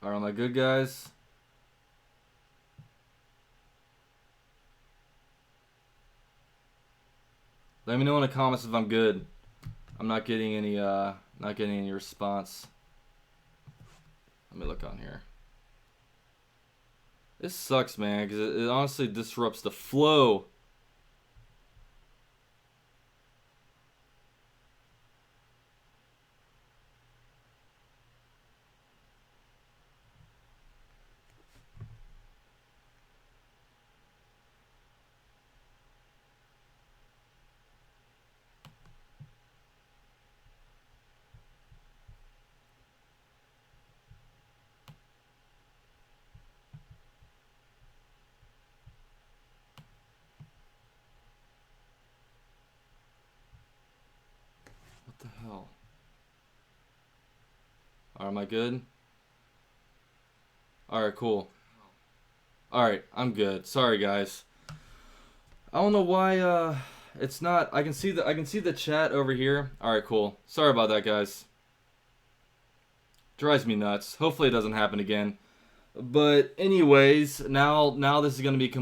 Alright, am I good, guys? Let me know in the comments if I'm good. I'm not getting any response. Let me look on here. This sucks, man, because it honestly disrupts the flow. What the hell? Alright, am I good? Alright, cool. Alright, I'm good. Sorry, guys. I don't know why it's not. I can see the chat over here. Alright, cool. Sorry about that, guys. Drives me nuts. Hopefully it doesn't happen again. But anyways, now this is gonna be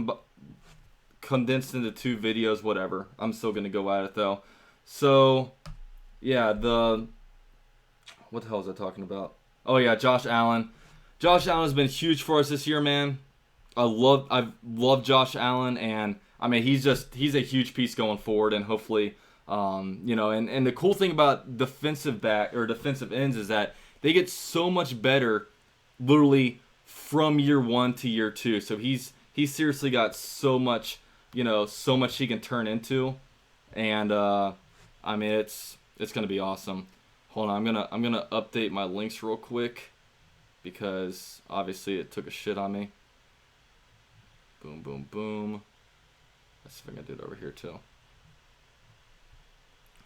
condensed into 2 videos, whatever. I'm still gonna go at it though. So yeah, what the hell was I talking about? Oh yeah, Josh Allen. Josh Allen has been huge for us this year, man. I've loved Josh Allen, and I mean he's a huge piece going forward, and hopefully, and the cool thing about defensive ends is that they get so much better, literally from year 1 to year 2. So he's seriously got so much, so much he can turn into, and I mean it's gonna be awesome. Hold on, I'm gonna update my links real quick because obviously it took a shit on me. Boom, boom, boom. Let's see if I can do it over here too.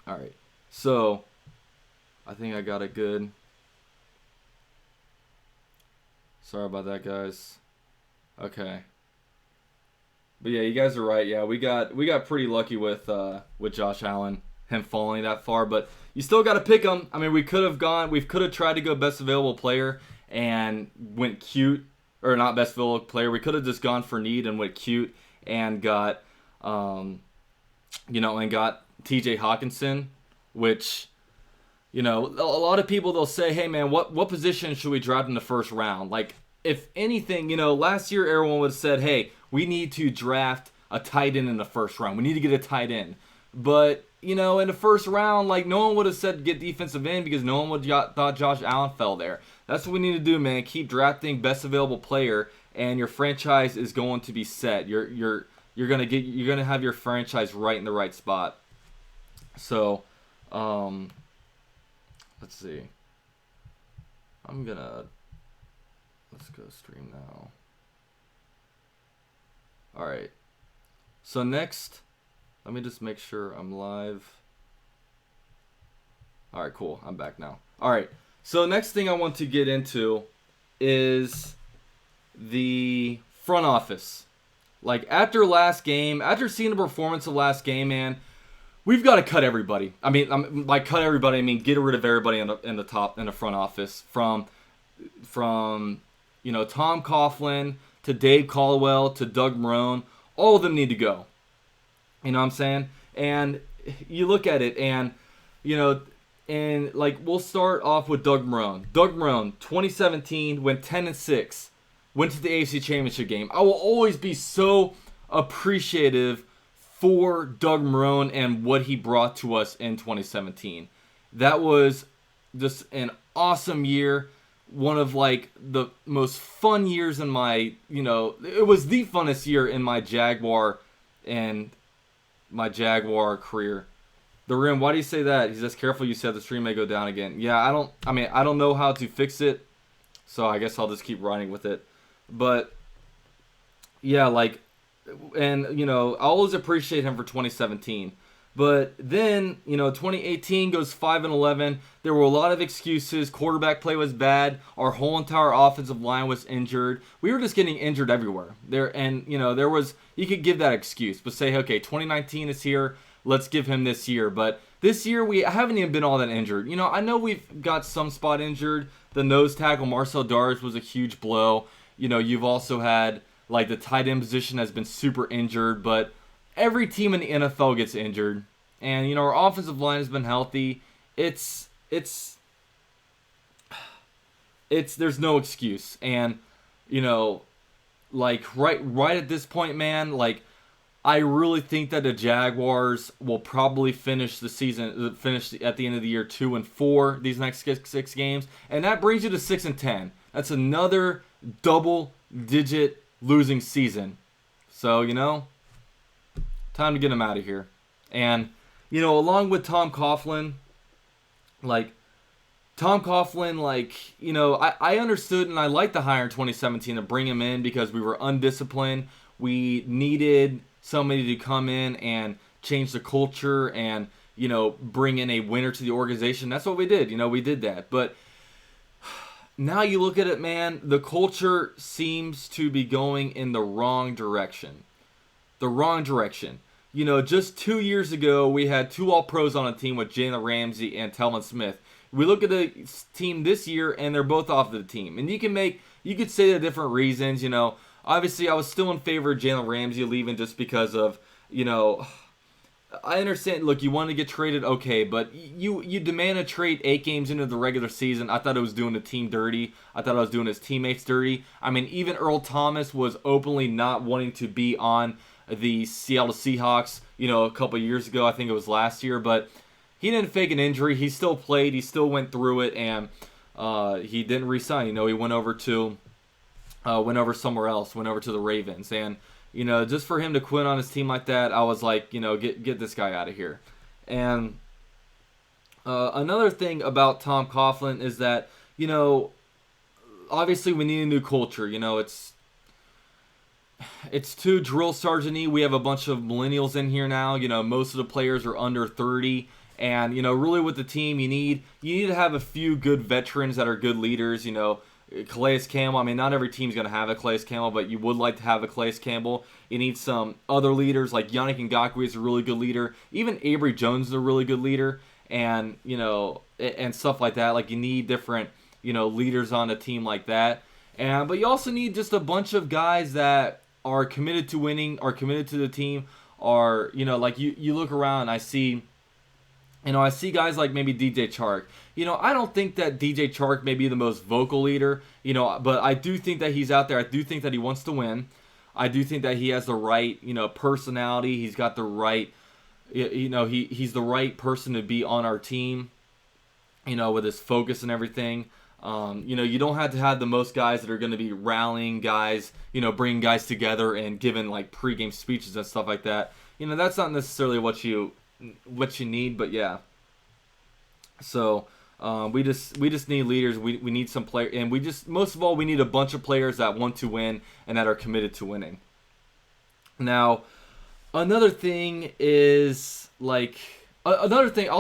All right, so I think I got it good. Sorry about that, guys. Okay. But yeah, you guys are right. Yeah, we got pretty lucky with Josh Allen, him falling that far, but you still got to pick him. I mean, we could have tried to go best available player and went cute, or not best available player. We could have just gone for need and went cute and got and got TJ Hawkinson, which a lot of people, they'll say, hey man, what position should we draft in the first round? Like, if anything, last year everyone would have said, hey, we need to draft a tight end in the first round. We need to get a tight end. But, in the first round, like, no one would have said get defensive end because no one would thought Josh Allen fell there. That's what we need to do, man. Keep drafting best available player, and your franchise is going to be set. You're gonna have your franchise right in the right spot. So, let's see. Let's go stream now. Alright. So next, let me just make sure I'm live. Alright, cool. I'm back now. Alright. So next thing I want to get into is the front office. Like, after seeing the performance of last game, man, we've got to cut everybody. I mean, cut everybody. I mean, get rid of everybody in the front office, from Tom Coughlin to Dave Caldwell to Doug Marrone. All of them need to go. You know what I'm saying? And you look at it, and we'll start off with Doug Marrone. Doug Marrone, 2017, went 10-6, went to the AFC Championship game. I will always be so appreciative for Doug Marrone and what he brought to us in 2017. That was just an awesome year. One of the most fun years in my, it was the funnest year in my Jaguar career. The Rim, why do you say that? He says, careful, you said the stream may go down again. Yeah, I don't know how to fix it, so I guess I'll just keep running with it. But yeah, I always appreciate him for 2017. But then, 2018 goes 5-11. There were a lot of excuses. Quarterback play was bad. Our whole entire offensive line was injured. We were just getting injured everywhere. You could give that excuse, but say, okay, 2019 is here. Let's give him this year. But this year we haven't even been all that injured. I know we've got some spot injured. The nose tackle Marcel Dars was a huge blow. You've also had like the tight end position has been super injured, but every team in the NFL gets injured. And our offensive line has been healthy. It's there's no excuse. And like right at this point, man, like I really think that the Jaguars will probably finish the season, at the end of the year 2-4 these next six games, and that brings you to 6-10. That's another double-digit losing season. So time to get him out of here. And along with Tom Coughlin, I understood and I liked the hire in 2017 to bring him in because we were undisciplined. We needed somebody to come in and change the culture and, bring in a winner to the organization. That's what we did. We did that. But now you look at it, man, the culture seems to be going in the wrong direction. The wrong direction. Just 2 years ago, we had 2 All-Pros on a team with Jalen Ramsey and Telvin Smith. We look at the team this year, and they're both off the team. And you could say the different reasons, Obviously, I was still in favor of Jalen Ramsey leaving just because of, I understand, look, you want to get traded, okay, but you demand a trade 8 games into the regular season. I thought it was doing the team dirty. I thought I was doing his teammates dirty. I mean, even Earl Thomas was openly not wanting to be on the Seattle Seahawks, a couple years ago. I think it was last year, but he didn't fake an injury. He still played. He still went through it, and he didn't resign. He went over somewhere else, went over to the Ravens. And, just for him to quit on his team like that, I was like, get this guy out of here. And another thing about Tom Coughlin is that, obviously we need a new culture. It's too drill sergeant-y. We have a bunch of millennials in here now. Most of the players are under 30. And, really with the team, you need to have a few good veterans that are good leaders, Calais Campbell. I mean, not every team's going to have a Calais Campbell, but you would like to have a Calais Campbell. You need some other leaders, like Yannick Ngakoue is a really good leader. Even Avery Jones is a really good leader, and and stuff like that. Like, you need different leaders on a team like that. But you also need just a bunch of guys that are committed to winning, are committed to the team, are like you look around, I see guys like maybe DJ Chark. I don't think that DJ Chark may be the most vocal leader, but I do think that he's out there. I do think that he wants to win. I do think that he has the right, personality. He's got the right, he's the right person to be on our team, with his focus and everything. You don't have to have the most guys that are going to be rallying guys, bringing guys together and giving like pregame speeches and stuff like that. That's not necessarily what you need, but yeah. So we just need leaders. We need some players, and most of all we need a bunch of players that want to win and that are committed to winning. Now, another thing is I'll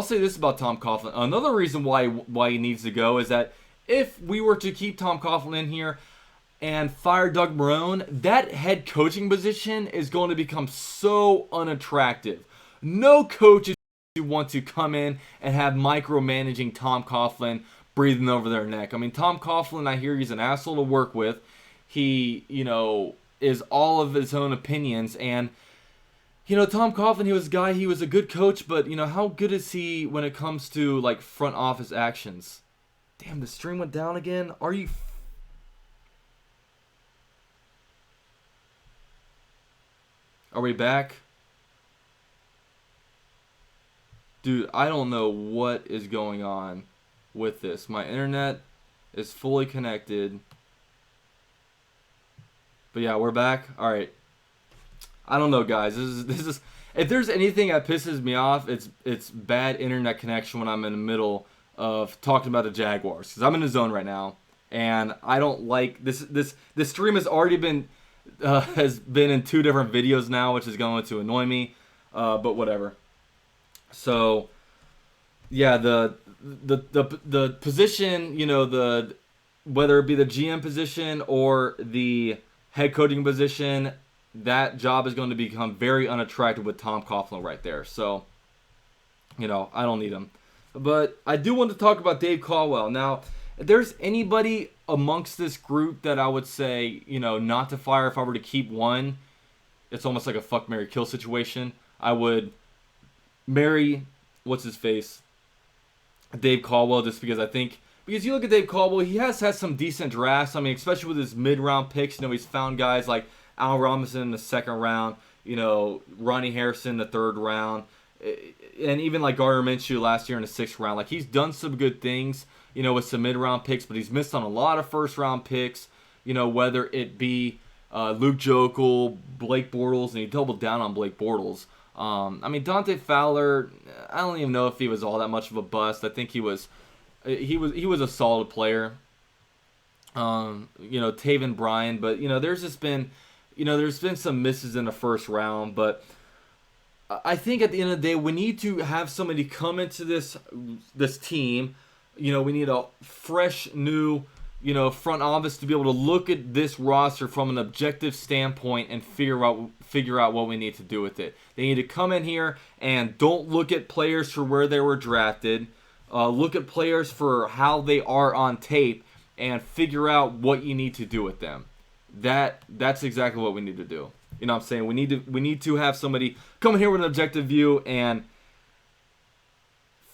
say this about Tom Coughlin. Another reason why he needs to go is that if we were to keep Tom Coughlin in here and fire Doug Marrone, that head coaching position is going to become so unattractive. No coaches want to come in and have micromanaging Tom Coughlin breathing over their neck. I mean, Tom Coughlin, I hear he's an asshole to work with. He, is all of his own opinions. And, Tom Coughlin, he was a good coach, but, how good is he when it comes to, like, front office actions? Damn, the stream went down again? Are we back? Dude, I don't know what is going on with this. My internet is fully connected. But yeah, we're back. All right. I don't know, guys. This is if there's anything that pisses me off, it's bad internet connection when I'm in the middle of talking about the Jaguars, because I'm in the zone right now, and I don't like this. This stream has already been in 2 different videos now, which is going to annoy me. But whatever. So, yeah, the position, whether it be the GM position or the head coaching position, that job is going to become very unattractive with Tom Coughlin right there. So, I don't need him. But I do want to talk about Dave Caldwell. Now, if there's anybody amongst this group that I would say, not to fire if I were to keep one, it's almost like a fuck, marry, kill situation. I would marry, what's his face, Dave Caldwell, just because because you look at Dave Caldwell, he has had some decent drafts. I mean, especially with his mid-round picks, he's found guys like Al Robinson in the second round, Ronnie Harrison in the third round, and even like Gardner Minshew last year in the sixth round. Like, he's done some good things, with some mid-round picks, but he's missed on a lot of first-round picks, whether it be Luke Joeckel, Blake Bortles, and he doubled down on Blake Bortles. Dante Fowler, I don't even know if he was all that much of a bust. I think he was a solid player. Taven Bryan, but there's just been, there's been some misses in the first round, but I think at the end of the day, we need to have somebody come into this team. We need a fresh, new, front office to be able to look at this roster from an objective standpoint and figure out what we need to do with it. They need to come in here and don't look at players for where they were drafted. Look at players for how they are on tape and figure out what you need to do with them. That's exactly what we need to do. You know what I'm saying? We need to have somebody come in here with an objective view and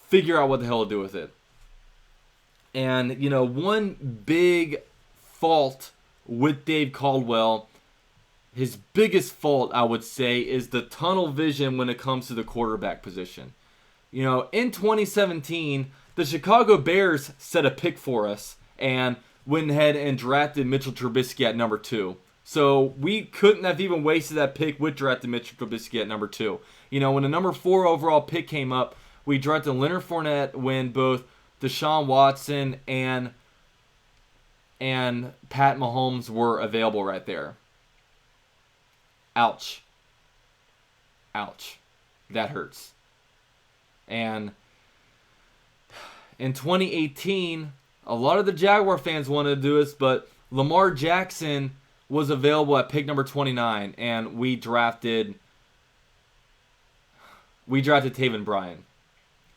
figure out what the hell to do with it. And, one big fault with Dave Caldwell, his biggest fault, I would say, is the tunnel vision when it comes to the quarterback position. In 2017, the Chicago Bears set a pick for us and went ahead and drafted Mitchell Trubisky at number 2. So we couldn't have even wasted that pick with drafting Mitchell Trubisky at number 2. When the number 4 overall pick came up, we drafted Leonard Fournette when both Deshaun Watson and Pat Mahomes were available right there. Ouch. That hurts. And in 2018, a lot of the Jaguar fans wanted to do this, but Lamar Jackson was available at pick number 29, and we drafted Taven Bryan.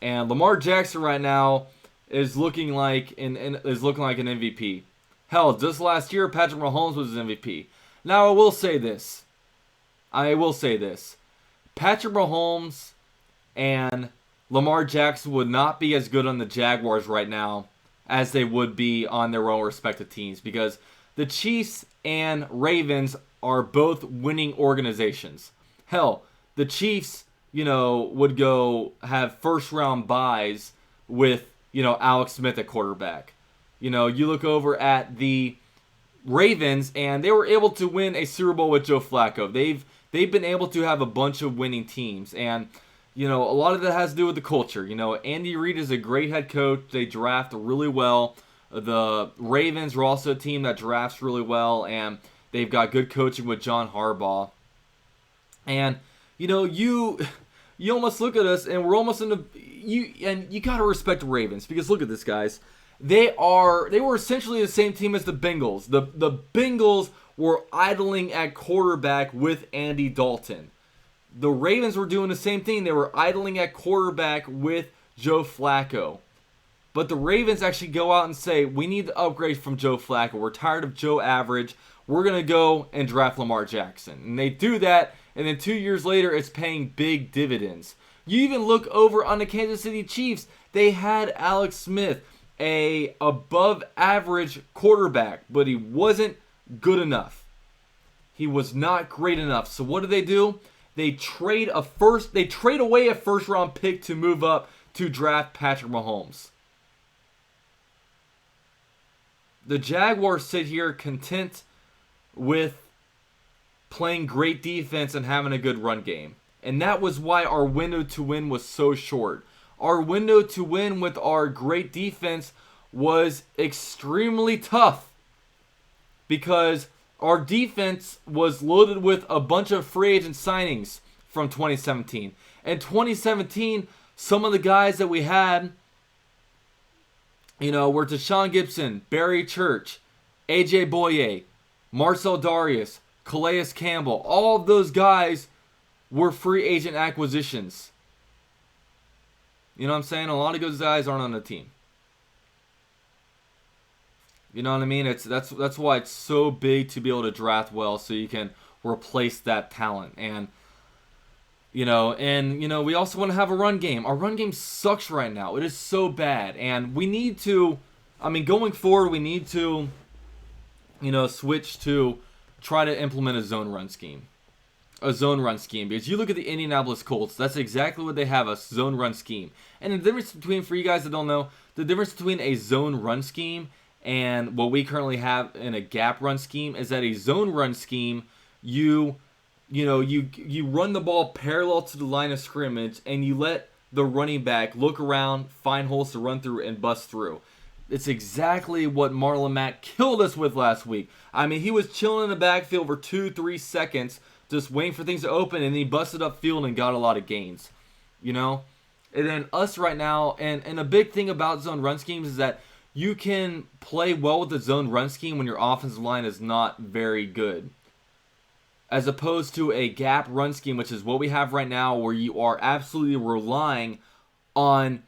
And Lamar Jackson right now is looking like an MVP. Hell, just last year, Patrick Mahomes was his MVP. Now, I will say this. Patrick Mahomes and Lamar Jackson would not be as good on the Jaguars right now as they would be on their own respective teams, because the Chiefs and Ravens are both winning organizations. Hell, the Chiefs, would go have first-round buys with, Alex Smith at quarterback. You look over at the Ravens, and they were able to win a Super Bowl with Joe Flacco. They've been able to have a bunch of winning teams, and a lot of that has to do with the culture. Andy Reid is a great head coach. They draft really well. The Ravens are also a team that drafts really well, and they've got good coaching with John Harbaugh. And you almost look at us, and we're almost in you gotta respect the Ravens, because look at this, guys. They were essentially the same team as the Bengals. The Bengals were idling at quarterback with Andy Dalton. The Ravens were doing the same thing. They were idling at quarterback with Joe Flacco. But the Ravens actually go out and say, we need to upgrade from Joe Flacco. We're tired of Joe Average. We're going to go and draft Lamar Jackson. And they do that, and then 2 years later, it's paying big dividends. You even look over on the Kansas City Chiefs. They had Alex Smith, a above average quarterback, but he wasn't good enough. He was not great enough. So what do? They trade away a first round pick to move up to draft Patrick Mahomes. The Jaguars sit here content with playing great defense and having a good run game. And that was why our window to win was so short. Our window to win with our great defense was extremely tough, because our defense was loaded with a bunch of free agent signings from 2017. In 2017, some of the guys that we had, were Deshaun Gibson, Barry Church, AJ Boye, Marcel Darius, Calais Campbell. All of those guys were free agent acquisitions. You know what I'm saying? A lot of good guys aren't on the team. You know what I mean? That's why it's so big to be able to draft well, so you can replace that talent. And we also want to have a run game. Our run game sucks right now. It is so bad, and we need to. I mean, going forward, we need to, switch to try to implement a zone run scheme. A zone run scheme, because you look at the Indianapolis Colts, that's exactly what they have, a zone run scheme. And the difference between, for you guys that don't know, the difference between a zone run scheme and what we currently have in a gap run scheme is that a zone run scheme, you run the ball parallel to the line of scrimmage and you let the running back look around, find holes to run through, and bust through. It's exactly what Marlon Mack killed us with last week. I mean, he was chilling in the backfield for 2-3 seconds, just waiting for things to open, and he busted up field and got a lot of gains. And then us right now, and a big thing about zone run schemes is that you can play well with the zone run scheme when your offensive line is not very good. As opposed to a gap run scheme, which is what we have right now, where you are absolutely relying on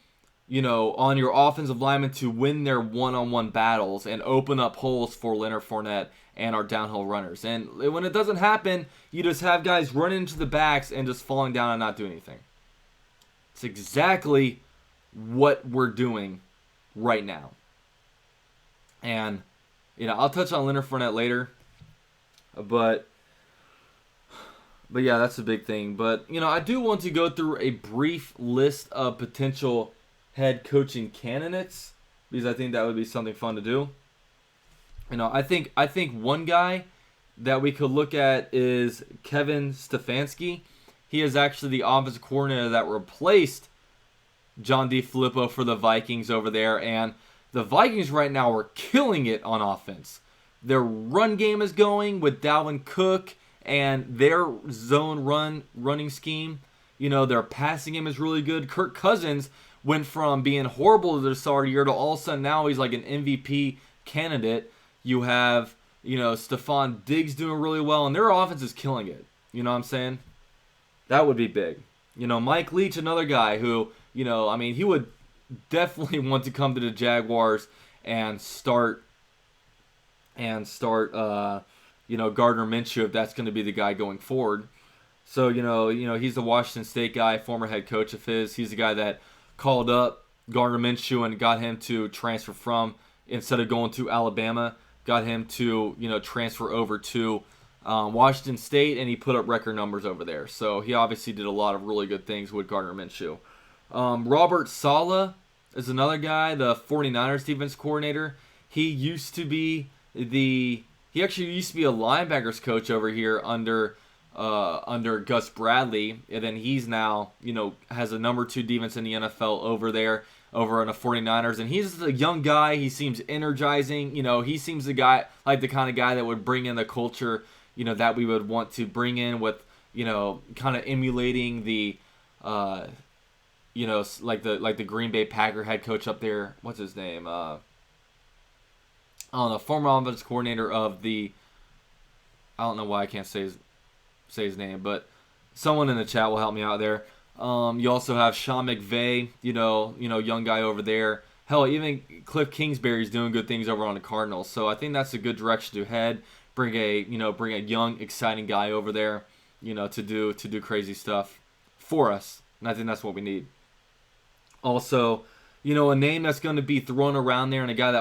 your offensive linemen to win their one-on-one battles and open up holes for Leonard Fournette and our downhill runners. And when it doesn't happen, you just have guys running into the backs and just falling down and not doing anything. It's exactly what we're doing right now. And, I'll touch on Leonard Fournette later. But yeah, that's a big thing. But, I do want to go through a brief list of potential head coaching candidates, because I think that would be something fun to do. I think one guy that we could look at is Kevin Stefanski. He is actually the offensive coordinator that replaced John DeFilippo for the Vikings over there, and the Vikings right now are killing it on offense. Their run game is going with Dalvin Cook and their zone running scheme. Their passing game is really good. Kirk Cousins went from being horrible to the start of the year to all of a sudden now he's like an MVP candidate. You have, Stephon Diggs doing really well, and their offense is killing it. You know what I'm saying? That would be big. Mike Leach, another guy who, he would definitely want to come to the Jaguars and start Gardner Minshew if that's going to be the guy going forward. So, he's the Washington State guy, former head coach of his. He's the guy that called up Gardner Minshew and got him to transfer from, instead of going to Alabama, got him to, transfer over to Washington State, and he put up record numbers over there. So he obviously did a lot of really good things with Gardner Minshew. Robert Saleh is another guy, the 49ers defense coordinator. He actually used to be a linebackers coach over here under Gus Bradley, and then he's now, has a number 2 defense in the NFL over there, over on the 49ers, and he's a young guy. He seems energizing. He seems the kind of guy that would bring in the culture, that we would want to bring in with, kind of emulating the, like the Green Bay Packer head coach up there. What's his name? I don't know, former offensive coordinator of the, I don't know why I can't say his name, but someone in the chat will help me out there. You also have Sean McVay, young guy over there. Hell, even Cliff Kingsbury's doing good things over on the Cardinals. So I think that's a good direction to head. Bring a young, exciting guy over there, to do crazy stuff for us. And I think that's what we need. Also, a name that's going to be thrown around there, and a guy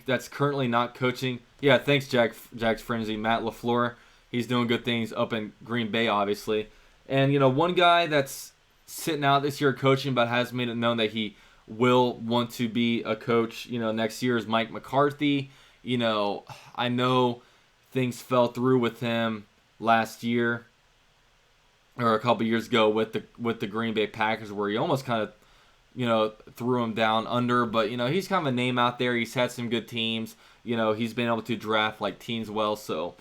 that's currently not coaching. Yeah, thanks, Jack's Frenzy, Matt LaFleur. He's doing good things up in Green Bay, obviously. And, one guy that's sitting out this year coaching but has made it known that he will want to be a coach, next year is Mike McCarthy. I know things fell through with him last year or a couple years ago with the Green Bay Packers, where he almost kind of, threw him down under. But, he's kind of a name out there. He's had some good teams. He's been able to draft teams well. So,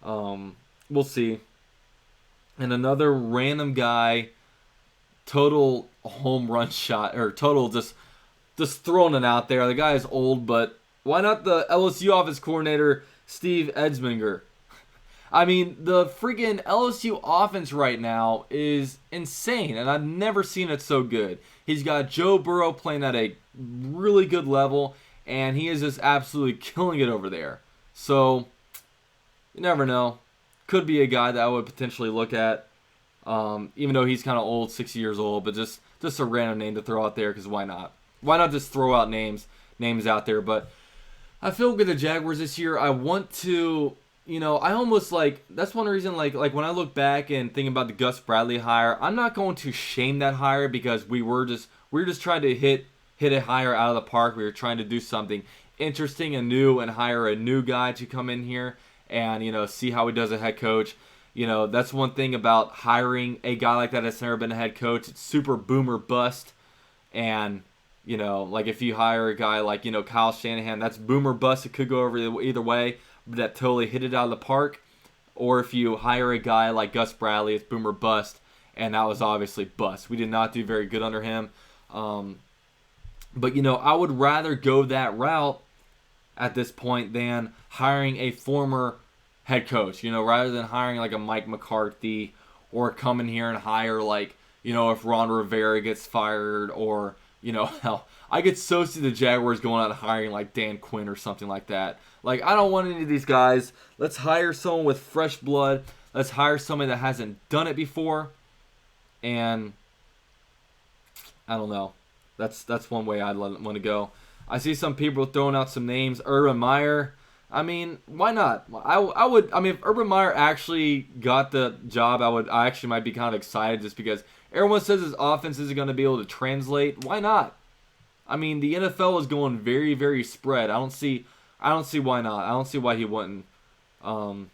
we'll see. And another random guy, total home run shot, or total just throwing it out there. The guy is old, but why not the LSU offense coordinator, Steve Edsminger? I mean, the freaking LSU offense right now is insane, and I've never seen it so good. He's got Joe Burrow playing at a really good level, and he is just absolutely killing it over there. So, you never know. Could be a guy that I would potentially look at, even though he's kind of old, 60 years old, but just a random name to throw out there, because why not? Why not just throw out names out there? But I feel good the Jaguars this year. I want to, I almost like, that's one reason, like when I look back and think about the Gus Bradley hire, I'm not going to shame that hire, because we were just trying to hit it higher out of the park. We were trying to do something interesting and new and hire a new guy to come in here and, see how he does as a head coach. That's one thing about hiring a guy like that that's never been a head coach. It's super boom or bust. And, like if you hire a guy like, Kyle Shanahan, that's boom or bust. It could go over either way, but that totally hit it out of the park. Or if you hire a guy like Gus Bradley, it's boom or bust. And that was obviously bust. We did not do very good under him. But, I would rather go that route at this point than hiring a former head coach, rather than hiring like a Mike McCarthy, or come in here and hire like, if Ron Rivera gets fired, or, hell, I could so see the Jaguars going out and hiring like Dan Quinn or something like that. Like, I don't want any of these guys. Let's hire someone with fresh blood. Let's hire somebody that hasn't done it before. And I don't know. That's one way I'd want to go. I see some people throwing out some names. Urban Meyer. I mean, why not? I would. I mean, if Urban Meyer actually got the job, I actually might be kind of excited, just because everyone says his offense isn't going to be able to translate. Why not? I mean, the NFL is going very, very spread. I don't see why not. I don't see why he wouldn't. Dan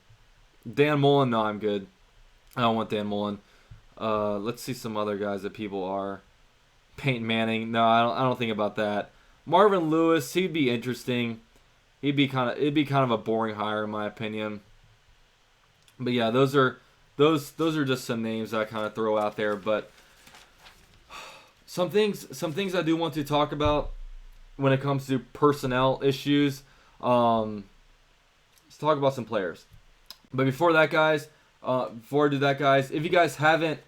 Mullen, no, I'm good. I don't want Dan Mullen. Let's see some other guys that people are. Peyton Manning, no, I don't think about that. Marvin Lewis, he'd be interesting. It'd be kind of a boring hire in my opinion. But yeah, those are just some names that I kind of throw out there. But some things I do want to talk about when it comes to personnel issues. Let's talk about some players. But before I do that, guys, if you guys haven't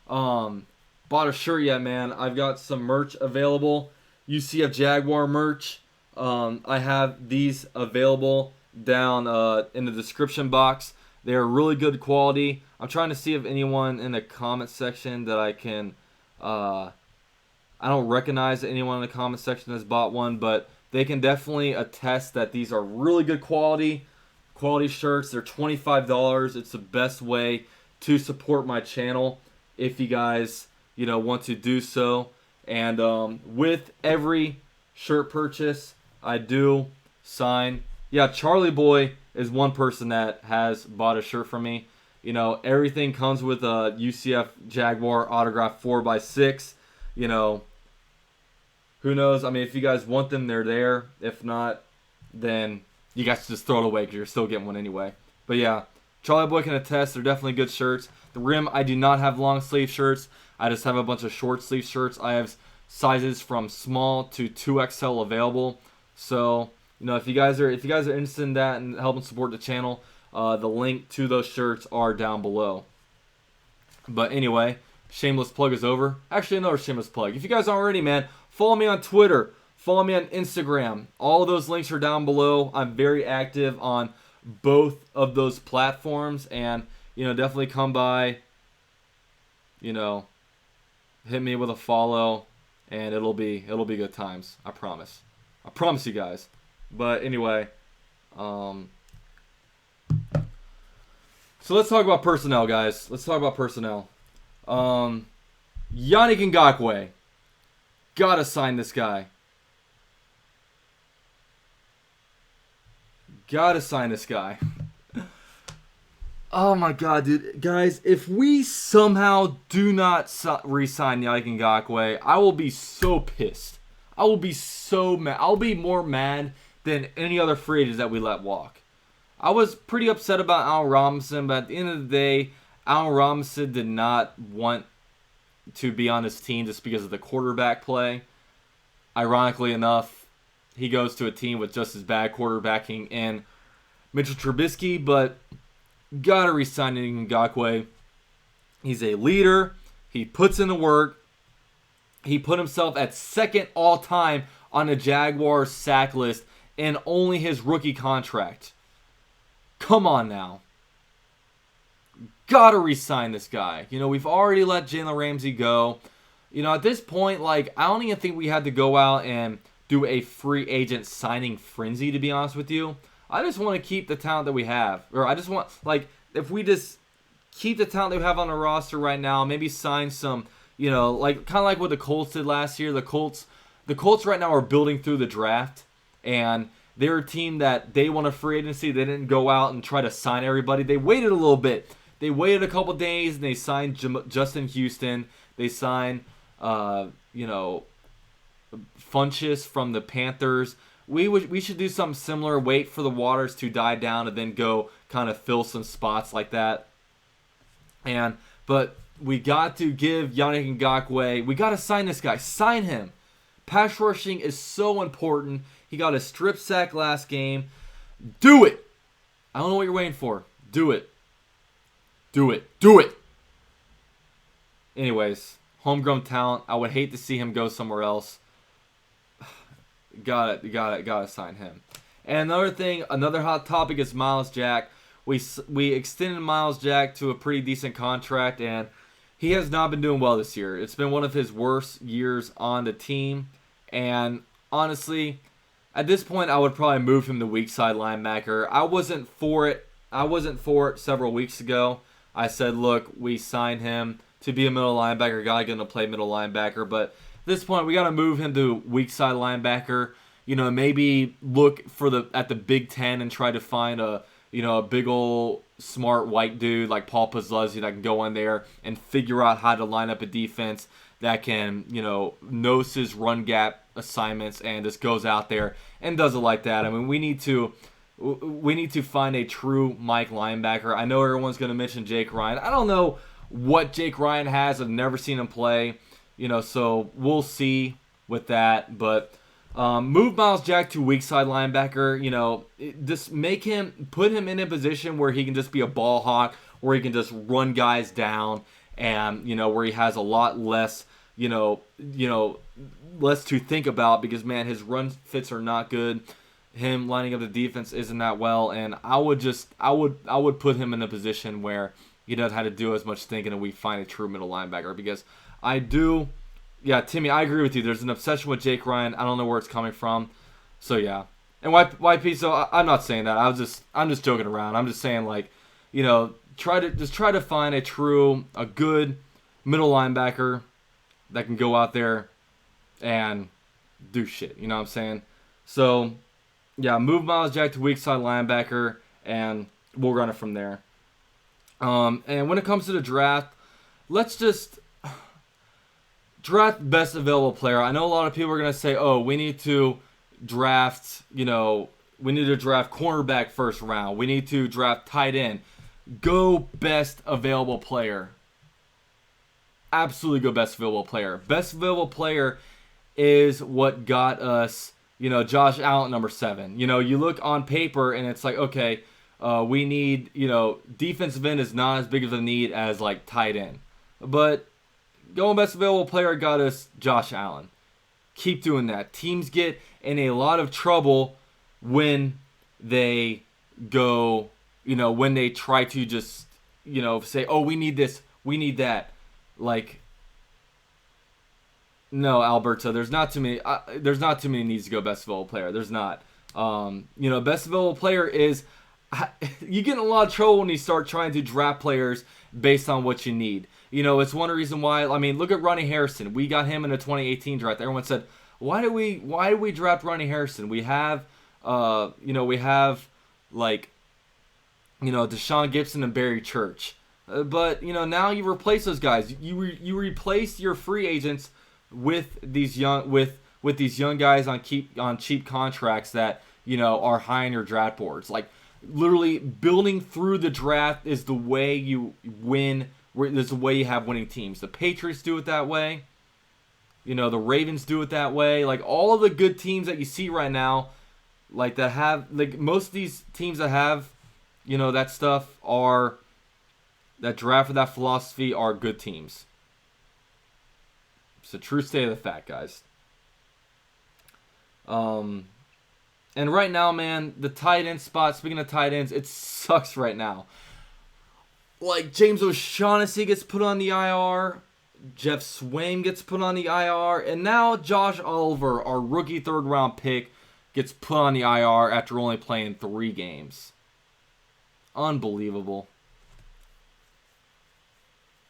bought a shirt yet, man, I've got some merch available. UCF Jaguar merch. I have these available down in the description box. They're really good quality. I'm trying to see if anyone in the comment section that I can... I don't recognize anyone in the comment section that's bought one, but they can definitely attest that these are really good quality shirts. They're $25. It's the best way to support my channel if you guys, want to do so. And with every shirt purchase, I do sign. Yeah, Charlie Boy is one person that has bought a shirt from me. Everything comes with a UCF Jaguar autograph 4x6. Who knows? I mean, if you guys want them, they're there. If not, then you guys just throw it away, because you're still getting one anyway. But yeah, Charlie Boy can attest. They're definitely good shirts. The rim, I do not have long sleeve shirts. I just have a bunch of short sleeve shirts. I have sizes from small to 2XL available. So, if you guys are interested in that and helping support the channel, the link to those shirts are down below. But anyway, shameless plug is over. Actually, another shameless plug. If you guys aren't already, man, follow me on Twitter. Follow me on Instagram. All of those links are down below. I'm very active on both of those platforms, and definitely come by. Hit me with a follow, and it'll be good times. I promise you guys. But anyway, so let's talk about personnel, guys. Let's talk about personnel. Yannick Ngakoue, gotta sign this guy. Oh my god, dude. Guys, if we somehow do not re-sign Yannick Ngakoue, I will be so pissed. I will be so mad. I'll be more mad than any other free agents that we let walk. I was pretty upset about Allen Robinson, but at the end of the day, Allen Robinson did not want to be on his team just because of the quarterback play. Ironically enough, he goes to a team with just as bad quarterbacking in Mitchell Trubisky, but Gotta resign Ngakoue. He's a leader. He puts in the work. He put himself at second all time on the Jaguars sack list in only his rookie contract. Come on now. Gotta resign this guy. We've already let Jalen Ramsey go. At this point, I don't even think we had to go out and do a free agent signing frenzy, to be honest with you. I just want to keep the talent that we have. Or I just want, if we just keep the talent that we have on the roster right now, maybe sign some, kind of like what the Colts did last year. The Colts right now are building through the draft, and they're a team that they want a free agency. They didn't go out and try to sign everybody. They waited a little bit. They waited a couple days, and they signed Justin Houston. They signed, Funchess from the Panthers. We should do something similar. Wait for the waters to die down and then go kind of fill some spots like that. But we got to give Yannick Ngakoue. We got to sign this guy. Sign him. Pass rushing is so important. He got a strip sack last game. Do it. I don't know what you're waiting for. Do it. Do it. Do it. Anyways, homegrown talent. I would hate to see him go somewhere else. Gotta sign him. And another thing, another hot topic is Miles Jack. We extended Miles Jack to a pretty decent contract, and he has not been doing well this year. It's been one of his worst years on the team, and honestly, at this point, I would probably move him to weak side linebacker. I wasn't for it. Several weeks ago. I said, look, we signed him to be a middle linebacker. Gotta get him to play middle linebacker, but at this point, we got to move him to weak side linebacker. Maybe look at the Big Ten and try to find a big old smart white dude like Paul Posluszny that can go in there and figure out how to line up a defense that can, knows his run gap assignments and just goes out there and does it like that. I mean, we need to find a true Mike linebacker. I know everyone's going to mention Jake Ryan. I don't know what Jake Ryan has. I've never seen him play. So we'll see with that. But move Miles Jack to weak side linebacker. Just put him in a position where he can just be a ball hawk, where he can just run guys down, and where he has a lot less, less to think about because man, his run fits are not good. Him lining up the defense isn't that well, and I would put him in a position where he doesn't have to do as much thinking, and we find a true middle linebacker because. Yeah, Timmy, I agree with you. There's an obsession with Jake Ryan. I don't know where it's coming from. So yeah, and YP. So I'm not saying that. I'm just joking around. I'm just saying try to find a good middle linebacker that can go out there and do shit. You know what I'm saying? So yeah, move Miles Jack to weak side linebacker, and we'll run it from there. And when it comes to the draft, let's just draft best available player. I know a lot of people are going to say, oh, we need to draft, cornerback first round. We need to draft tight end. Go best available player. Absolutely go best available player. Best available player is what got us, Josh Allen number 7. You look on paper and it's like, okay, we need, defensive end is not as big of a need as like tight end. But going best available player got us Josh Allen. Keep doing that. Teams get in a lot of trouble when they go, when they try to just, say, oh, we need this, we need that. Like, no, Alberto, there's not too many needs to go best available player. There's not. Best available player is, you get in a lot of trouble when you start trying to draft players based on what you need. It's one reason why. I mean, look at Ronnie Harrison. We got him in the 2018 draft. Everyone said, why do we draft Ronnie Harrison? We have, Deshaun Gibson and Barry Church. But now you replace those guys. You replace your free agents with these young guys on cheap contracts that are high on your draft boards. Like literally building through the draft is the way you win. There's a way you have winning teams. The Patriots do it that way. The Ravens do it that way. Like all of the good teams that you see right now, like that have like most of these teams that have, that stuff are that draft with that philosophy are good teams. It's a true state of the fact, guys. And right now, man, the tight end spot, speaking of tight ends, it sucks right now. Like, James O'Shaughnessy gets put on the IR. Jeff Swaim gets put on the IR. And now Josh Oliver, our rookie third-round pick, gets put on the IR after only playing 3 games. Unbelievable.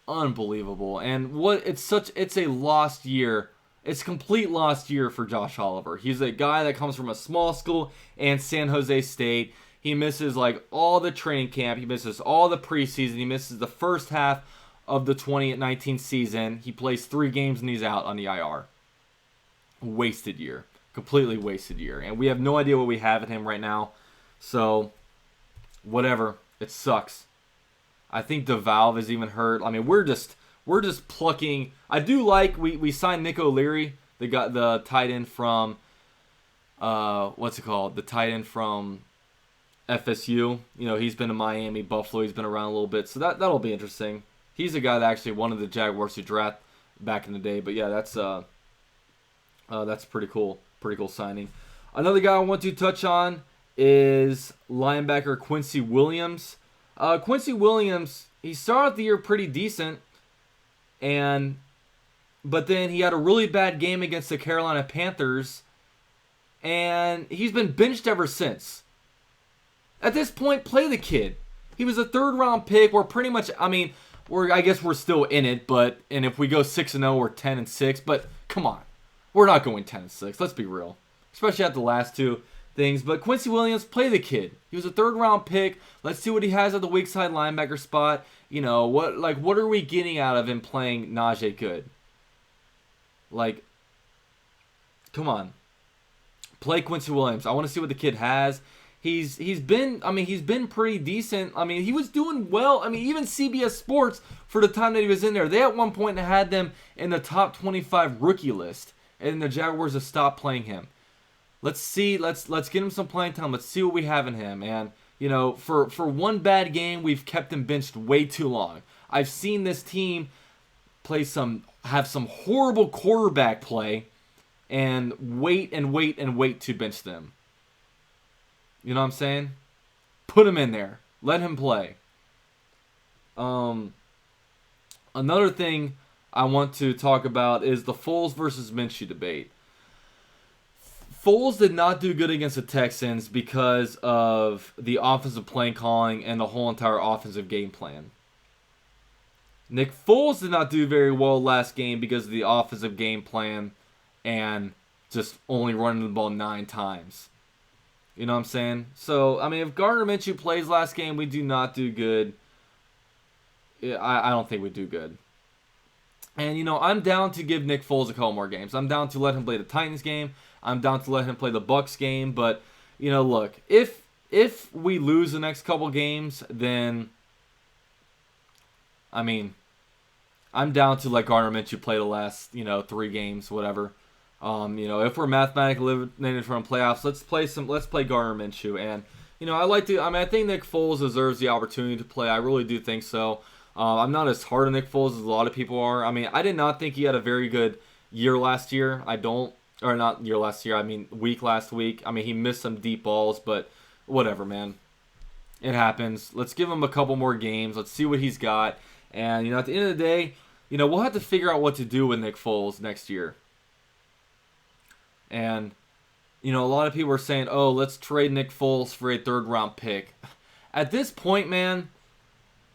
Unbelievable. And it's a lost year. It's a complete lost year for Josh Oliver. He's a guy that comes from a small school and San Jose State. He misses like all the training camp. He misses all the preseason. He misses the first half of the 2019 season. He plays 3 games and he's out on the IR. Wasted year. Completely wasted year. And we have no idea what we have in him right now. So, whatever. It sucks. I think DeValve is even hurt. I mean, we're just plucking. I do like we signed Nick O'Leary. They got the tight end from what's it called? The tight end from FSU. He's been to Miami, Buffalo. He's been around a little bit, so that'll be interesting. He's a guy that actually wanted the Jaguars to draft back in the day. But yeah, that's pretty cool. Pretty cool signing. Another guy I want to touch on is linebacker Quincy Williams. Quincy Williams, he started the year pretty decent, but then he had a really bad game against the Carolina Panthers, and he's been benched ever since. At this point, play the kid. He was a third-round pick. We're pretty much, I guess we're still in it, and if we go 6-0 or 10-6, but come on. We're not going 10-6, let's be real. Especially after the last 2 things. But Quincy Williams, play the kid. He was a third-round pick. Let's see what he has at the weak side linebacker spot. What are we getting out of him playing Najee good? Come on. Play Quincy Williams. I want to see what the kid has. He's been pretty decent. He was doing well. Even CBS Sports, for the time that he was in there, they at one point had them in the top 25 rookie list. And the Jaguars have stopped playing him. Let's see. Let's get him some playing time. Let's see what we have in him. And, for one bad game, we've kept him benched way too long. I've seen this team have some horrible quarterback play and wait to bench them. You know what I'm saying? Put him in there. Let him play. Another thing I want to talk about is the Foles versus Minshew debate. Foles did not do good against the Texans because of the offensive play calling and the whole entire offensive game plan. Nick Foles did not do very well last game because of the offensive game plan and just only running the ball 9 times. You know what I'm saying? So, if Gardner Minshew plays last game, we do not do good. I don't think we do good. And, I'm down to give Nick Foles a couple more games. I'm down to let him play the Titans game. I'm down to let him play the Bucs game. But, look, if we lose the next couple games, then, I'm down to let Gardner Minshew play the last, 3 games, whatever. If we're mathematically eliminated from playoffs, let's play Gardner Minshew. And, I think Nick Foles deserves the opportunity to play. I really do think so. I'm not as hard on Nick Foles as a lot of people are. I did not think he had a very good year last year. Week last week. He missed some deep balls, but whatever, man. It happens. Let's give him a couple more games. Let's see what he's got. And, at the end of the day, we'll have to figure out what to do with Nick Foles next year. And, a lot of people are saying, oh, let's trade Nick Foles for a 3rd-round pick. At this point, man,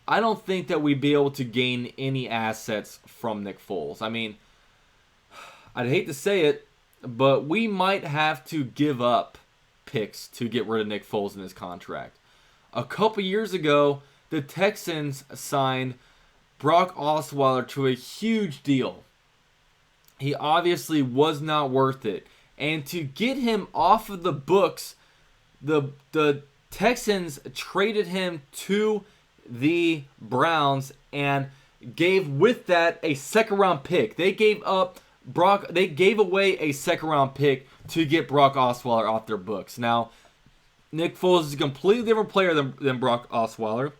I don't think that we'd be able to gain any assets from Nick Foles. I'd hate to say it, but we might have to give up picks to get rid of Nick Foles in his contract. A couple years ago, the Texans signed Brock Osweiler to a huge deal. He obviously was not worth it. And to get him off of the books, the Texans traded him to the Browns and gave with that a 2nd-round pick. They gave away a 2nd-round pick to get Brock Osweiler off their books. Now, Nick Foles is a completely different player than Brock Osweiler.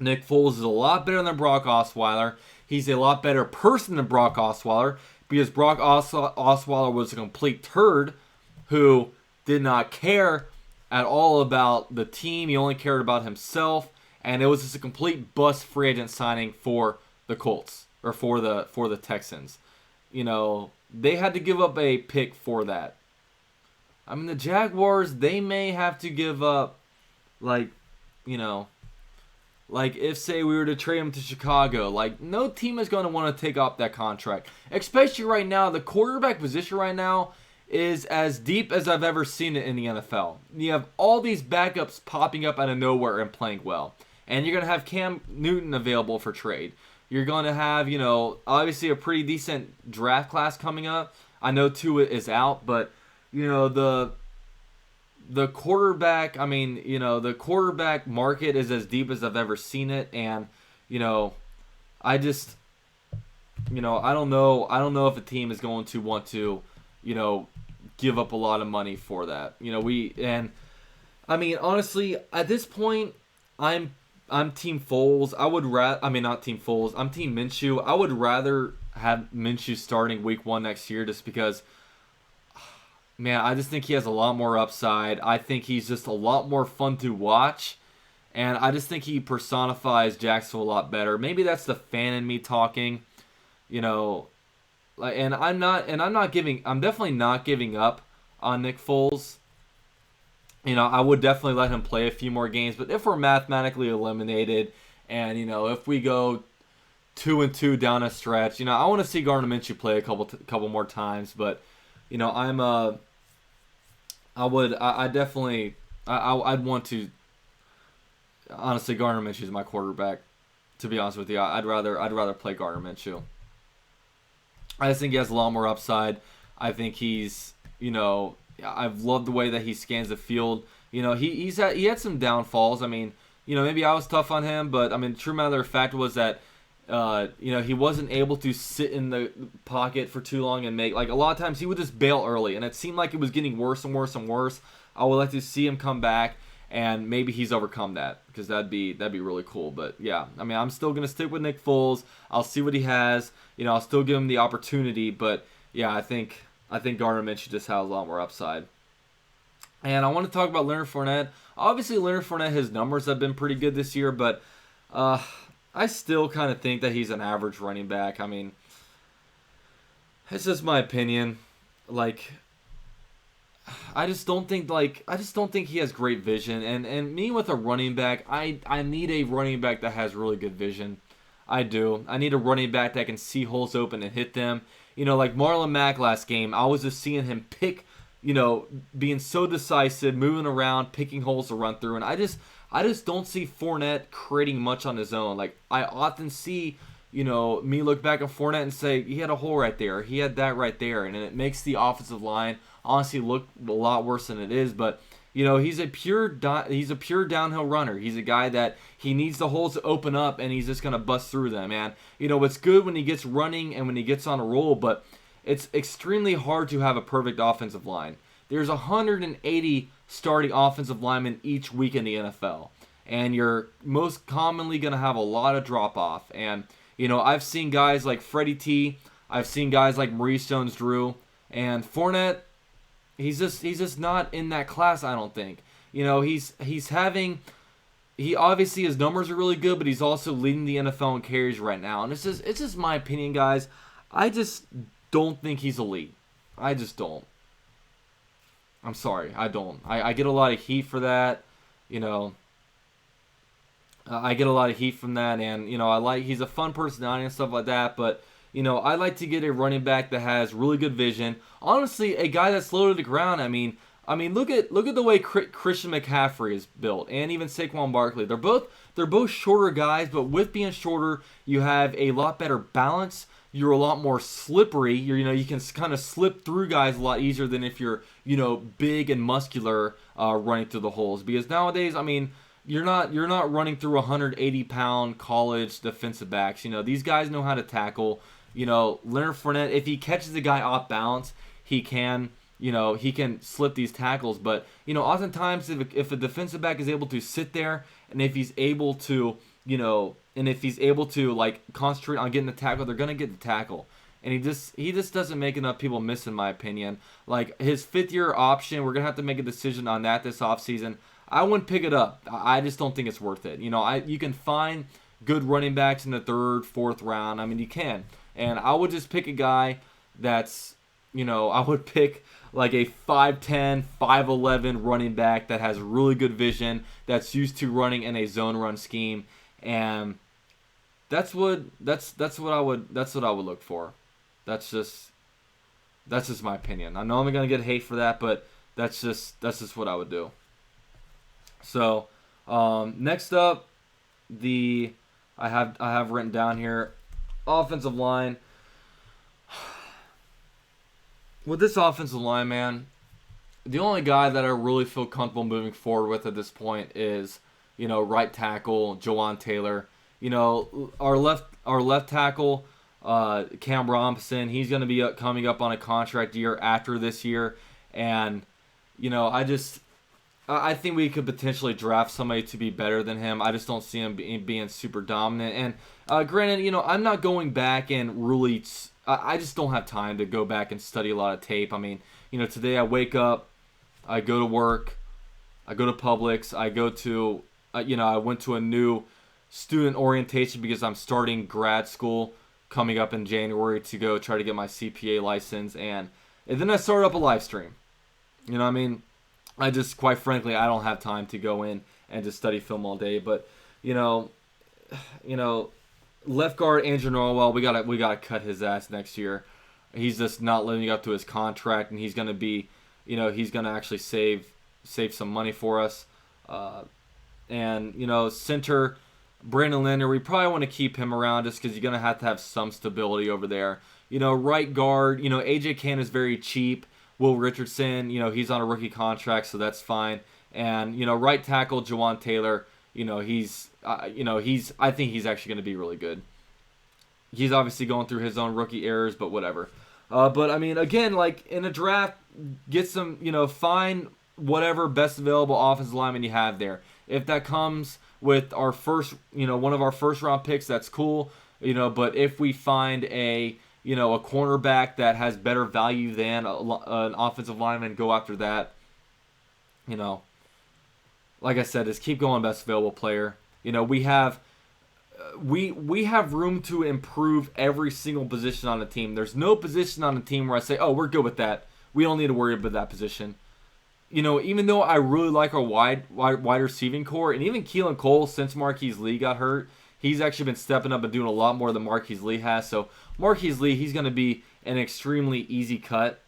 Nick Foles is a lot better than Brock Osweiler. He's a lot better person than Brock Osweiler because Brock Osweiler was a complete turd who did not care at all about the team. He only cared about himself, and it was just a complete bust free agent signing for the Colts or for the Texans. You know, they had to give up a pick for that. I mean, the Jaguars, they may have to give up, like, you know, like if, say, we were to trade him to Chicago, like, no team is going to want to take up that contract. Especially right now, the quarterback position right now is as deep as I've ever seen it in the NFL. You have all these backups popping up out of nowhere and playing well. And you're going to have Cam Newton available for trade. You're going to have, you know, obviously a pretty decent draft class coming up. I know Tua is out, but, you know, the quarterback, I mean, you know, the quarterback market is as deep as I've ever seen it. And, you know, I just, you know, I don't know if a team is going to want to, you know, give up a lot of money for that. You know, I mean, honestly, at this point, I'm Team Foles. Not Team Foles. I'm Team Minshew. I would rather have Minshew starting week 1 next year just because, man, I just think he has a lot more upside. I think he's just a lot more fun to watch. And I just think he personifies Jacksonville a lot better. Maybe that's the fan in me talking, you know. I'm definitely not giving up on Nick Foles. You know, I would definitely let him play a few more games. But if we're mathematically eliminated and, you know, if we go 2-2 down a stretch, you know, I want to see Gardner Minshew play a couple more times. But, you know, I'd want to, honestly, Gardner Minshew is my quarterback. To be honest with you, I'd rather play Gardner Minshew. I just think he has a lot more upside. I think he's, you know, I've loved the way that he scans the field. You know, he had some downfalls. I mean, you know, maybe I was tough on him, but I mean, the true matter of fact was that, you know, he wasn't able to sit in the pocket for too long and make, like, a lot of times he would just bail early, and it seemed like it was getting worse and worse and worse. I would like to see him come back, and maybe he's overcome that, because that'd be really cool. But yeah, I mean, I'm still gonna stick with Nick Foles. I'll see what he has. You know, I'll still give him the opportunity. But yeah, I think Gardner Minshew just has a lot more upside. And I want to talk about Leonard Fournette. Obviously, Leonard Fournette, his numbers have been pretty good this year, but I still kind of think that he's an average running back. I mean, it's just my opinion. Like, I just don't think he has great vision. And me with a running back, I need a running back that has really good vision. I do. I need a running back that can see holes open and hit them. You know, like Marlon Mack last game, I was just seeing him pick, you know, being so decisive, moving around, picking holes to run through. And I just don't see Fournette creating much on his own. Like, I often see, you know, me look back at Fournette and say, he had a hole right there. He had that right there. And it makes the offensive line honestly look a lot worse than it is. But, you know, he's a pure downhill runner. He's a guy that he needs the holes to open up, and he's just going to bust through them, man. You know, it's good when he gets running and when he gets on a roll, but it's extremely hard to have a perfect offensive line. There's 180 starting offensive linemen each week in the NFL, and you're most commonly going to have a lot of drop-off. And, you know, I've seen guys like Freddie T. I've seen guys like Maurice Jones-Drew, and Fournette, he's just not in that class, I don't think. You know, he obviously, his numbers are really good, but he's also leading the NFL in carries right now. And it's just my opinion, guys. I just don't think he's elite. I just don't. I'm sorry, I don't. I get a lot of heat for that, you know. I get a lot of heat from that, and, you know, he's a fun personality and stuff like that, but, you know, I like to get a running back that has really good vision. Honestly, a guy that's low to the ground. I mean, look at the way Christian McCaffrey is built, and even Saquon Barkley. They're both shorter guys, but with being shorter, you have a lot better balance. You're a lot more slippery. You can kind of slip through guys a lot easier than if you're, you know, big and muscular running through the holes. Because nowadays, I mean, you're not running through 180-pound college defensive backs. You know, these guys know how to tackle. You know, Leonard Fournette, if he catches the guy off balance, he can, he can slip these tackles. But, oftentimes if a defensive back is able to sit there, and if he's able to, like concentrate on getting the tackle, they're going to get the tackle. And he just doesn't make enough people miss, in my opinion. Like his 5th-year option, we're going to have to make a decision on that this offseason. I wouldn't pick it up. I just don't think it's worth it. You can find good running backs in the 3rd, 4th round. I mean, you can. And I would just pick a guy that's, I would pick like a 5'10", 5'11" running back that has really good vision, that's used to running in a zone run scheme, and that's what I would look for. That's just my opinion. I know I'm gonna get hate for that, but that's just what I would do. So next up, I have written down here, offensive line. With this offensive line, man, the only guy that I really feel comfortable moving forward with at this point is, right tackle Jawan Taylor. Our left tackle, Cam Robinson, he's going to be coming up on a contract year after this year, and I think we could potentially draft somebody to be better than him. I just don't see him being super dominant. And granted, I'm not going back and really. I just don't have time to go back and study a lot of tape. I mean, today I wake up, I go to work, I go to Publix, I went to a new student orientation because I'm starting grad school coming up in January to go try to get my CPA license, and then I started up a live stream. You know what I mean? I just, quite frankly, I don't have time to go in and just study film all day. But, left guard Andrew Norwell, we gotta cut his ass next year. He's just not living up to his contract, and he's gonna be, he's gonna actually save some money for us. And center Brandon Linder, we probably want to keep him around just because you're gonna have to have some stability over there. Right guard, AJ Cann is very cheap. Will Richardson, he's on a rookie contract, so that's fine. And right tackle Jawan Taylor, I think he's actually going to be really good. He's obviously going through his own rookie errors, but whatever. But I mean, again, like in a draft, get some, find whatever best available offensive lineman you have there. If that comes with our first, one of our first round picks, that's cool. But if we find a cornerback that has better value than an offensive lineman, go after that. Like I said, just keep going best available player. We have room to improve every single position on the team. There's no position on the team where I say, oh, we're good with that. We don't need to worry about that position. Even though I really like our wide receiving core, and even Keelan Cole, since Marquise Lee got hurt, he's actually been stepping up and doing a lot more than Marquise Lee has. So Marquise Lee, he's going to be an extremely easy cut.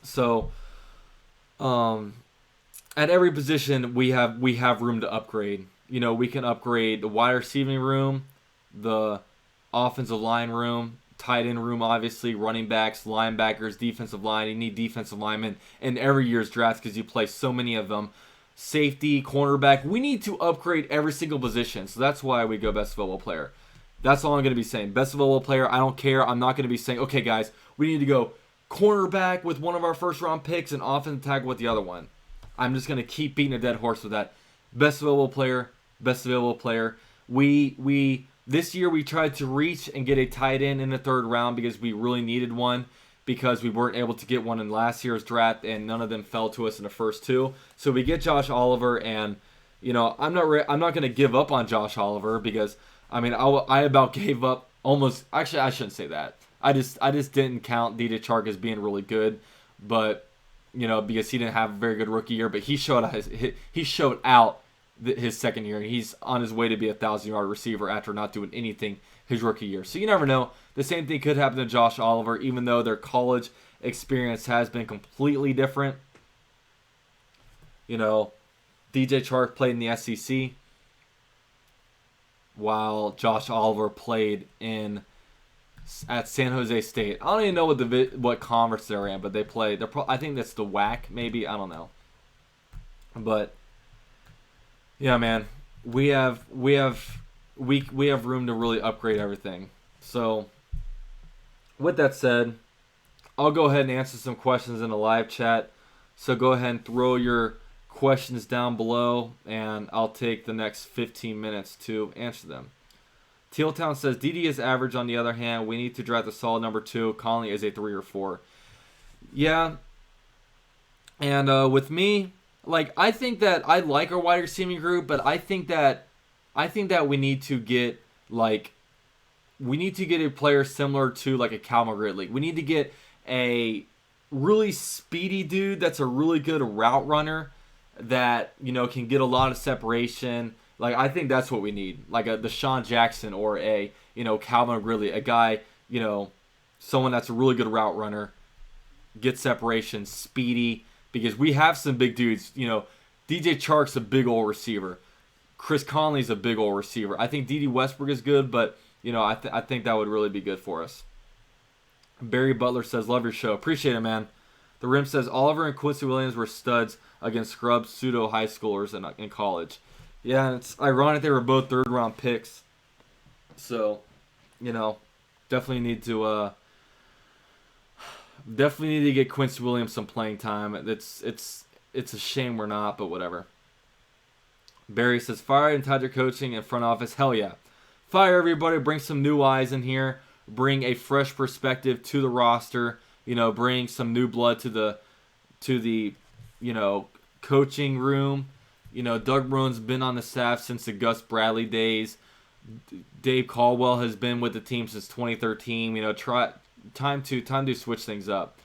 So, at every position, we have room to upgrade. We can upgrade the wide receiving room, the offensive line room, tight end room, obviously, running backs, linebackers, defensive line. You need defensive linemen in every year's draft because you play so many of them. Safety, cornerback. We need to upgrade every single position. So that's why we go best available player. That's all I'm going to be saying. Best available player, I don't care. I'm not going to be saying, okay, guys, we need to go cornerback with one of our first round picks and offensive tackle with the other one. I'm just going to keep beating a dead horse with that. Best available player, best available player. This year we tried to reach and get a tight end in the 3rd round because we really needed one, because we weren't able to get one in last year's draft and none of them fell to us in the first 2. So we get Josh Oliver, and I'm not going to give up on Josh Oliver because I about gave up almost. Actually, I shouldn't say that. I just didn't count DJ Chark as being really good, but because he didn't have a very good rookie year, but he showed out his second year, and he's on his way to be a 1,000-yard receiver after not doing anything his rookie year. So you never know. The same thing could happen to Josh Oliver, even though their college experience has been completely different. DJ Chark played in the SEC, while Josh Oliver played at San Jose State. I don't even know what conference they're in, but they play. I think that's the WAC, maybe. I don't know. But yeah, man, we have room to really upgrade everything. So with that said, I'll go ahead and answer some questions in the live chat. So go ahead and throw your questions down below, and I'll take the next 15 minutes to answer them. Teal Town says, DD is average on the other hand. We need to draft a solid number 2. Conley is a 3 or 4. Yeah. And with me, like, I think that I like our wide receiving group, but I think that we need to get, like, a player similar to, like, a Calvin Ridley. We need to get a really speedy dude that's a really good route runner that, you know, can get a lot of separation. Like, I think that's what we need. Like a Deshaun Jackson or a, you know, Calvin Ridley. A guy, you know, someone that's a really good route runner, get separation, speedy. Because we have some big dudes. You know, DJ Chark's a big old receiver. Chris Conley's a big old receiver. I think D.D. Westbrook is good, but, you know, I think that would really be good for us. Barry Butler says, love your show. Appreciate it, man. The Rim says, Oliver and Quincy Williams were studs against scrub pseudo high schoolers in college. Yeah, and it's ironic they were both third-round picks. So, you know, definitely need to get Quincy Williams some playing time. It's a shame we're not, but whatever. Barry says, fire and Tiger coaching and front office. Hell yeah. Fire everybody. Bring some new eyes in here. Bring a fresh perspective to the roster. You know, bring some new blood to the you know, coaching room. You know, Doug Bruin's been on the staff since the Gus Bradley days. Dave Caldwell has been with the team since 2013. You know, time to switch things up.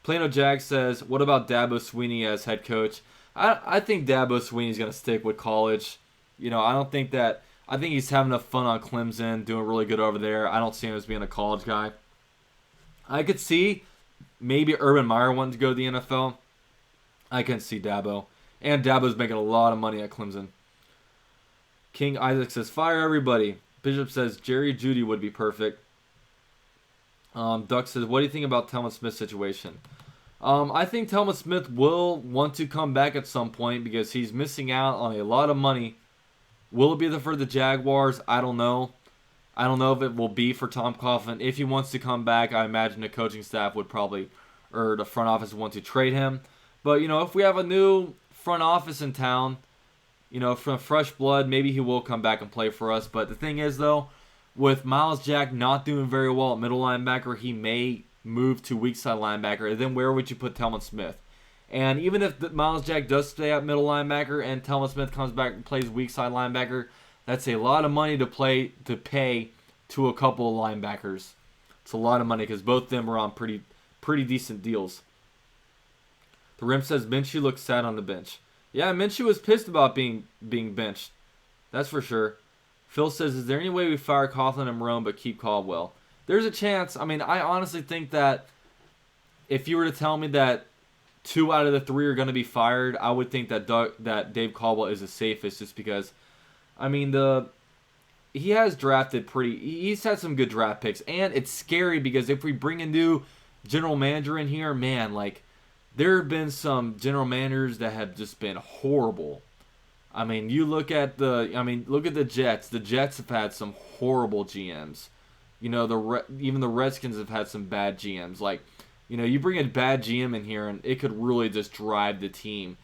Plano Jag says, what about Dabo Swinney as head coach? I think Dabo Swinney's going to stick with college. You know, I think he's having enough fun on Clemson, doing really good over there. I don't see him as being a college guy. I could see maybe Urban Meyer wanting to go to the NFL. I can see Dabo. And Dabo's making a lot of money at Clemson. King Isaac says, fire everybody. Bishop says, Jerry Jeudy would be perfect. Duck says, what do you think about Telvin Smith's situation? I think Telvin Smith will want to come back at some point because he's missing out on a lot of money. Will it be for the Jaguars? I don't know. I don't know if it will be for Tom Coughlin. If he wants to come back, I imagine the coaching staff would probably, or the front office would want to trade him. But, you know, if we have a new front office in town, you know, from fresh blood, maybe he will come back and play for us. But the thing is, though, with Miles Jack not doing very well at middle linebacker, he may move to weak side linebacker. And then where would you put Telvin Smith? And even if Miles Jack does stay at middle linebacker and Telvin Smith comes back and plays weak side linebacker, that's a lot of money to pay to a couple of linebackers. It's a lot of money because both of them are on pretty decent deals. The Rim says Minshew looks sad on the bench. Yeah, Minshew was pissed about being benched. That's for sure. Phil says, is there any way we fire Coughlin and Marone but keep Caldwell? There's a chance. I mean, I honestly think that if you were to tell me that 2 out of the 3 are going to be fired, I would think that Dave Caldwell is the safest just because, I mean, he has drafted he's had some good draft picks. And it's scary because if we bring a new general manager in here, man, like, there have been some general managers that have just been horrible. I mean, look at the Jets. The Jets have had some horrible GMs. You know, even the Redskins have had some bad GMs. Like, you know, you bring a bad GM in here and it could really just drive the team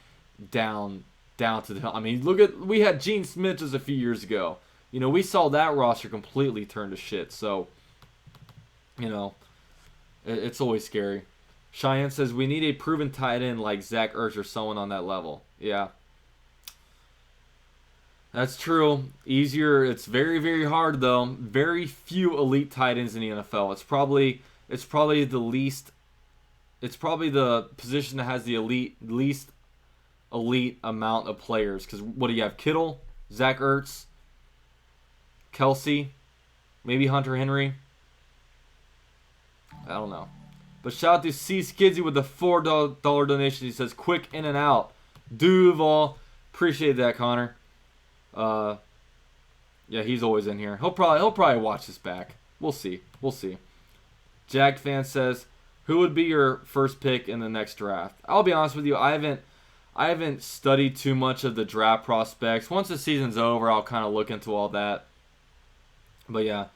down to the hill. I mean, we had Gene Smith just a few years ago. You know, we saw that roster completely turn to shit. So, you know, it's always scary. Cheyenne says, we need a proven tight end like Zach Ertz or someone on that level. Yeah. That's true. Easier. It's very, very hard, though. Very few elite tight ends in the NFL. It's probably the least. It's probably the position that has the least elite amount of players. Because what do you have? Kittle, Zach Ertz, Kelsey, maybe Hunter Henry. I don't know. But shout out to C. Skidzy with the $4 donation. He says, quick in and out. Duval. Appreciate that, Connor. Yeah, he's always in here. He'll probably watch this back. We'll see. Jag fan says, who would be your first pick in the next draft? I'll be honest with you, I haven't studied too much of the draft prospects. Once the season's over, I'll kind of look into all that. But yeah,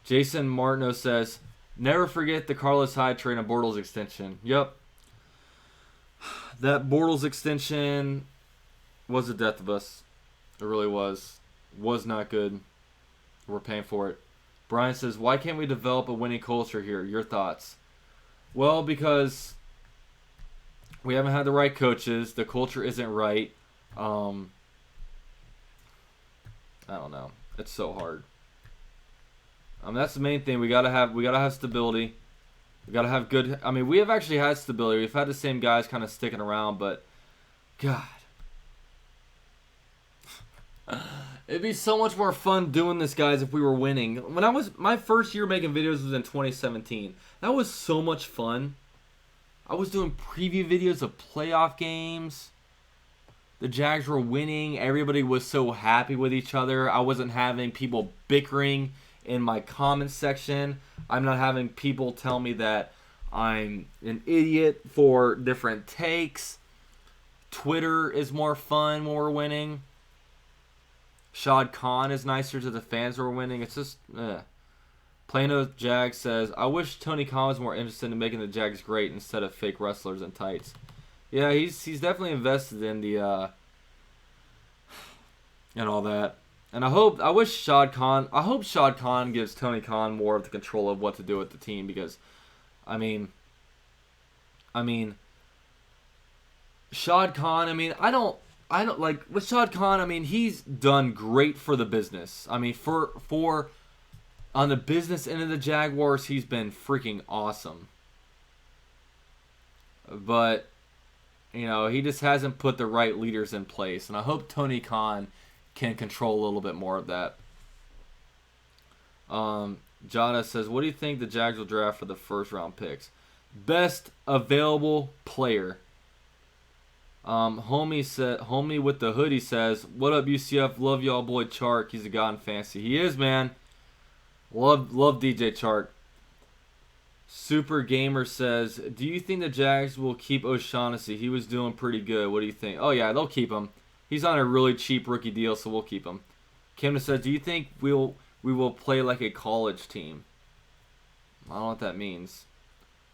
Jason Martineau says, Never forget the Carlos Hyde trade and Bortles extension. Yep. That Bortles extension was the death of us. It really was. Was not good. We're paying for it. Brian says, why can't we develop a winning culture here? Your thoughts? Well, because we haven't had the right coaches. The culture isn't right. I don't know. It's so hard. That's the main thing. We gotta have stability. We gotta have good. I mean, we have actually had stability. We've had the same guys kind of sticking around, but God, it'd be so much more fun doing this, guys, if we were winning. When my first year making videos was in 2017. That was so much fun. I was doing preview videos of playoff games. The Jags were winning. Everybody was so happy with each other. I wasn't having people bickering in my comment section. I'm not having people tell me that I'm an idiot for different takes. Twitter is more fun when we're winning. Shad Khan is nicer to the fans when we're winning. It's just, Plano Jags says, I wish Tony Khan was more interested in making the Jags great instead of fake wrestlers and tights. Yeah, he's definitely invested in the and all that. And I hope Shad Khan gives Tony Khan more of the control of what to do with the team, because I mean Shad Khan, I don't like with Shad Khan, he's done great for the business. For on the business end of the Jaguars, he's been freaking awesome. But he just hasn't put the right leaders in place, and I hope Tony Khan can control a little bit more of that. Jada says, what do you think the Jags will draft for the first round picks? Best available player. Homie with the hoodie says, what up UCF? Love y'all boy Chark. He's a god in fantasy. He is, man. Love DJ Chark. Super Gamer says, do you think the Jags will keep O'Shaughnessy? He was doing pretty good. What do you think? Oh yeah, they'll keep him. He's on a really cheap rookie deal, so we'll keep him. Kimna says, do you think we will play like a college team? I don't know what that means.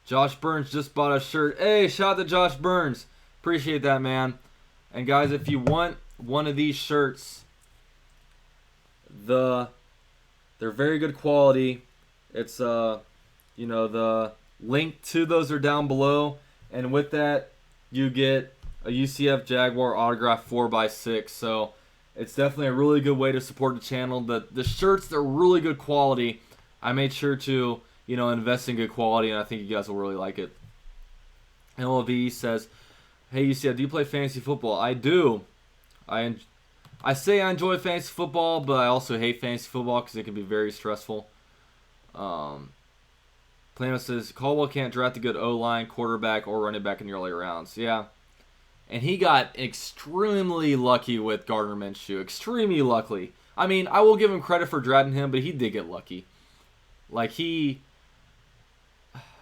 Josh Burns just bought a shirt. Hey, shout out to Josh Burns. Appreciate that, man. And guys, if you want one of these shirts, they're very good quality. It's the link to those are down below, and with that you get a UCF Jaguar autograph 4x6. So it's definitely a really good way to support the channel. The shirts, they're really good quality. I made sure to invest in good quality, and I think you guys will really like it. LLV says, hey UCF, do you play fantasy football? I do. I say I enjoy fantasy football, but I also hate fantasy football because it can be very stressful. Plano says, Caldwell can't draft a good O-line, quarterback, or running back in the early rounds. Yeah. And he got extremely lucky with Gardner Minshew. Extremely lucky. I will give him credit for drafting him, but he did get lucky. Like, he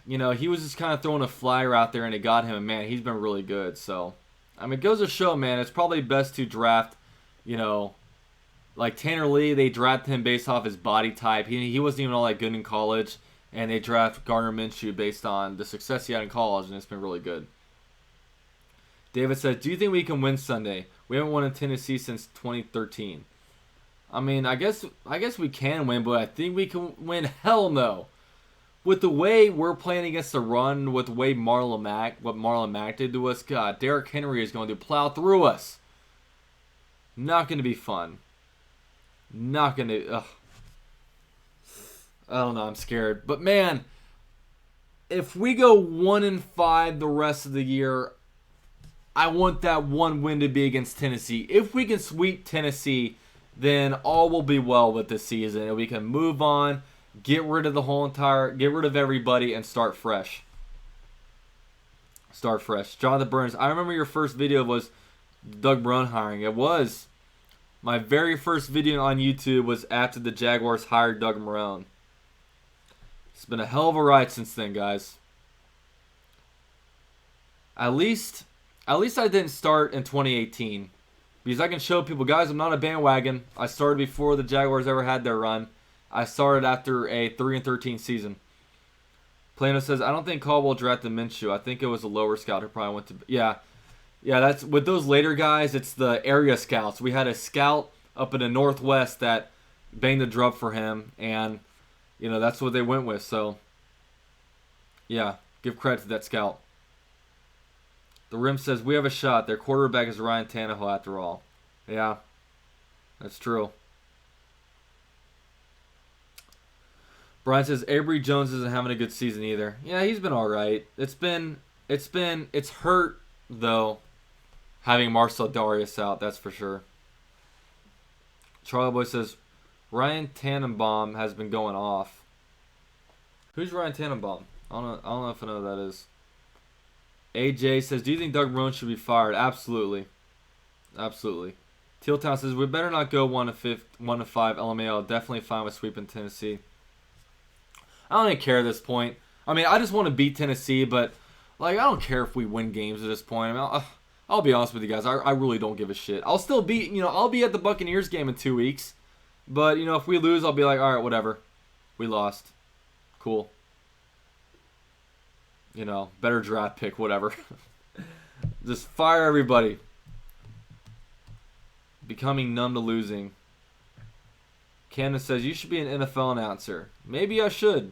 was just kind of throwing a flyer out there, and it got him. And, man, he's been really good. So, it goes to show, man, it's probably best to draft, like Tanner Lee, they drafted him based off his body type. He wasn't even all that good in college. And they draft Gardner Minshew based on the success he had in college, and it's been really good. David says, do you think we can win Sunday? We haven't won in Tennessee since 2013. I guess we can win, but I think we can win. Hell no. With the way we're playing against the run, with the way what Marlon Mack did to us, God, Derrick Henry is going to plow through us. Not going to be fun. Not going to... I don't know, I'm scared. But man, if we go 1-5 the rest of the year, I want that one win to be against Tennessee. If we can sweep Tennessee, then all will be well with this season, and we can move on, get rid of everybody, and start fresh. Jonathan Burns, I remember your first video was Doug Marrone hiring. It was. My very first video on YouTube was after the Jaguars hired Doug Marrone. It's been a hell of a ride since then, guys. At least I didn't start in 2018. Because I can show people, guys, I'm not a bandwagon. I started before the Jaguars ever had their run. I started after a 3-13 season. Plano says, I don't think Caldwell drafted Minshew. I think it was a lower scout who probably went to... Yeah, that's with those later guys, it's the area scouts. We had a scout up in the Northwest that banged the drum for him, and, that's what they went with. So, yeah, give credit to that scout. The Rim says, we have a shot. Their quarterback is Ryan Tannehill after all. Yeah, that's true. Brian says Avery Jones isn't having a good season either. Yeah, he's been all right. It's hurt though, having Marcel Darius out. That's for sure. Charlie Boy says Ryan Tannenbaum has been going off. Who's Ryan Tannenbaum? I don't know if I know who that is. AJ says, do you think Doug Marrone should be fired? Absolutely. Teal Town says we better not go 1-5 LMAO. Definitely fine with sweeping Tennessee. I don't even care at this point. I mean, I just want to beat Tennessee, but I don't care if we win games at this point. I mean, I'll be honest with you guys. I really don't give a shit. I'll still be, I'll be at the Buccaneers game in 2 weeks. But, if we lose, I'll be like, all right, whatever. We lost. Cool. Better draft pick, whatever. Just fire everybody. Becoming numb to losing. Candace says, you should be an NFL announcer. Maybe I should.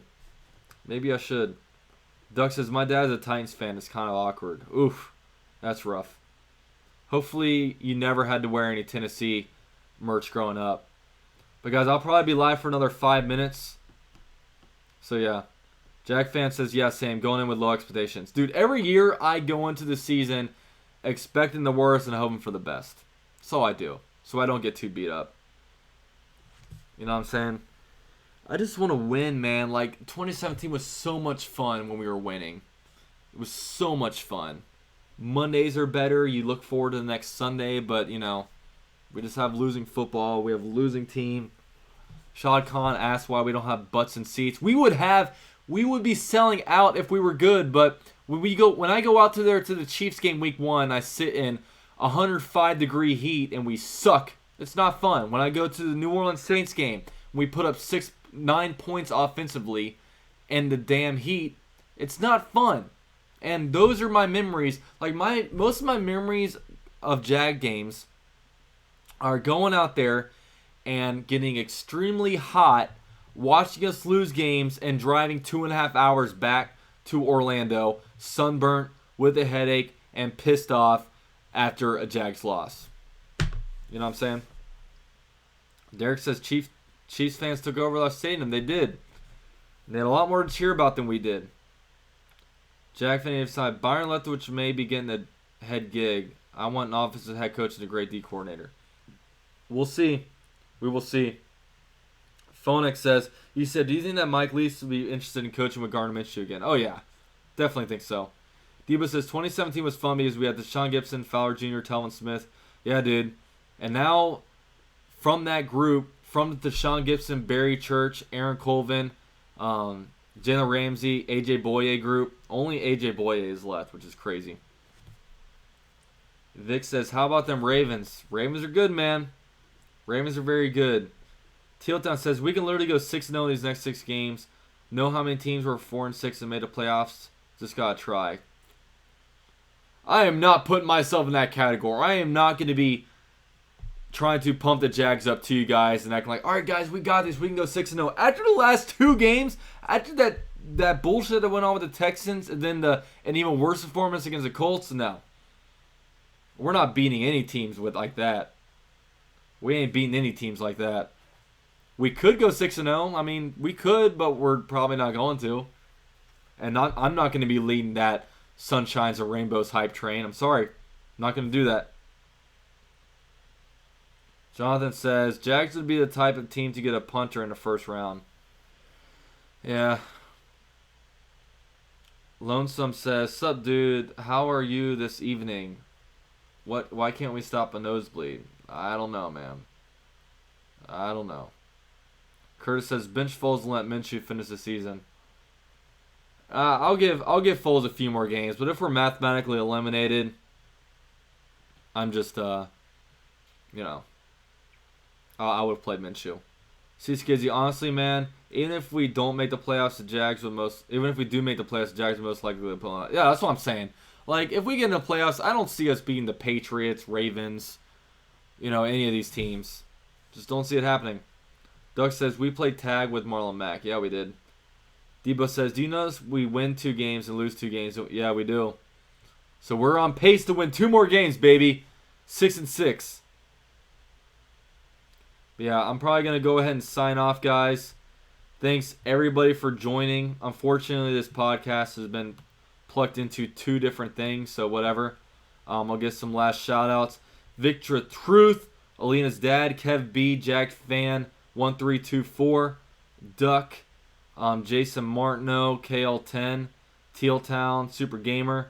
Duck says, my dad's a Titans fan. It's kind of awkward. Oof. That's rough. Hopefully you never had to wear any Tennessee merch growing up. But guys, I'll probably be live for another 5 minutes. So yeah. Jack fan says, yeah, same. Going in with low expectations. Dude, every year I go into the season expecting the worst and hoping for the best. So I do. So I don't get too beat up. You know what I'm saying? I just want to win, man. 2017 was so much fun when we were winning. It was so much fun. Mondays are better. You look forward to the next Sunday, but, we just have losing football. We have a losing team. Shad Khan asked why we don't have butts and seats. We would be selling out if we were good, but when I go out to the Chiefs game week 1, I sit in 105-degree heat and we suck. It's not fun. When I go to the New Orleans Saints game, we put up 9 points offensively in the damn heat. It's not fun. And those are my memories. Most of my memories of Jag games are going out there and getting extremely hot, watching us lose games, and driving 2.5 hours back to Orlando, sunburnt, with a headache, and pissed off after a Jags loss. You know what I'm saying? Derek says Chiefs fans took over last stadium. They did. They had a lot more to cheer about than we did. Jack fan side, Byron Leftwich may be getting the head gig. I want an offensive head coach and a great D coordinator. We'll see. We will see. Phoenix says, he said, do you think that Mike Leach will be interested in coaching with Gardner Minshew again? Oh, yeah. Definitely think so. Debo says, 2017 was fun because we had Deshaun Gibson, Fowler Jr., Telvin Smith. Yeah, dude. And now, from that group, from Deshaun Gibson, Barry Church, Aaron Colvin, Jalen Ramsey, A.J. Boye group, only A.J. Boye is left, which is crazy. Vic says, how about them Ravens? Ravens are good, man. Ravens are very good. Tealtown says, we can literally go 6-0 in these next 6 games. Know how many teams were 4-6 and made the playoffs? Just gotta try. I am not putting myself in that category. I am not going to be trying to pump the Jags up to you guys and acting like, all right, guys, we got this. We can go 6-0. After the last 2 games, after that bullshit that went on with the Texans, and then an even worse performance against the Colts, no. We're not beating any teams with like that. We ain't beating any teams like that. We could go 6-0. I mean, we could, but we're probably not going to. And I'm not going to be leading that sunshines and rainbows hype train. I'm sorry. I'm not going to do that. Jonathan says, Jags would be the type of team to get a punter in the first round. Yeah. Lonesome says, sup, dude? How are you this evening? Why can't we stop a nosebleed? I don't know, man. I don't know. Curtis says, bench Foles and let Minshew finish the season. I'll give Foles a few more games, but if we're mathematically eliminated, I'm just I would have played Minshew. See, Skizzy, honestly, man, even if we don't make the playoffs, even if we do make the playoffs, the Jags are most likely to pull out. Yeah, that's what I'm saying. Like, if we get in the playoffs, I don't see us beating the Patriots, Ravens, any of these teams. Just don't see it happening. Doug says, we played tag with Marlon Mack. Yeah, we did. Debo says, do you notice we win 2 games and lose 2 games? Yeah, we do. So we're on pace to win 2 more games, baby. 6-6. But yeah, I'm probably going to go ahead and sign off, guys. Thanks, everybody, for joining. Unfortunately, this podcast has been plucked into 2 different things, so whatever. I'll get some last shout-outs. Victor Truth, Alina's dad, Kev B, Jack Fan, 1324, Duck, Jason Martineau, KL10, Teal Town, Super Gamer,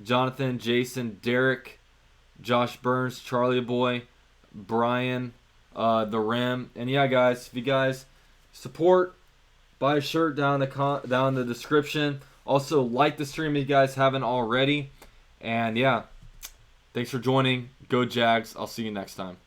Jonathan, Jason, Derek, Josh Burns, Charlie Boy, Brian, The Rim. And yeah, guys, if you guys support, buy a shirt down in the description. Also, like the stream if you guys haven't already. And yeah, thanks for joining. Go Jags. I'll see you next time.